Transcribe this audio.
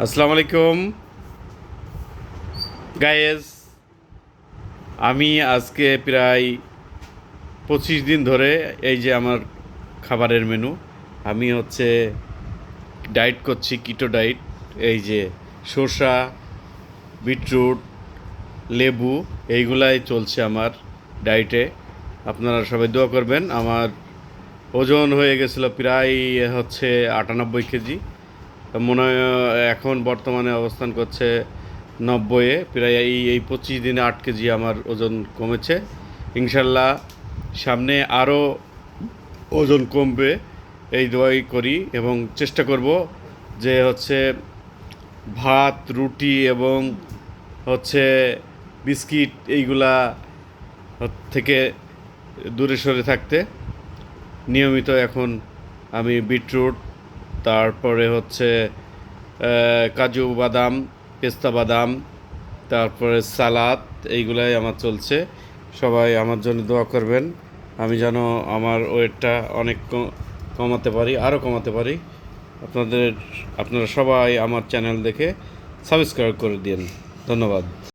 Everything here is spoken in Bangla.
আসসালামু আলাইকুম গায়েস। আমি আজকে প্রায় 25 দিন ধরে এই যে আমার খাবারের মেনু, আমি ডায়েট করছি, কিটো ডায়েট। এই যে শসা, বিটরুট, লেবু, এইগুলাই চলছে আমার ডায়েটে। আপনারা সবাই দোয়া করবেন। আমার ওজন হয়ে গেছিলো প্রায় 98 কেজি। মনে হয় এখন বর্তমানে অবস্থান করছে 90-এ। প্রায় এই 25 দিনে 8 কেজি আমার ওজন কমেছে। ইনশাল্লাহ সামনে আরও ওজন কমবে, এই দোয়াই করি এবং চেষ্টা করব যে ভাত, রুটি এবং হচ্ছে বিস্কিট এইগুলা থেকে দূরে সরে থাকতে। নিয়মিত এখন আমি বিটরুট, তারপরে কাজু বাদাম, পেস্তা বাদাম, তারপরে সালাদ, এইগুলাই আমার চলছে। সবাই আমার জন্য দোয়া করবেন, আমি যেন আমার ওয়েটটা অনেক কমাতে পারি, আরও কমাতে পারি। আপনারা সবাই আমার চ্যানেল দেখে সাবস্ক্রাইব করে দিন। ধন্যবাদ।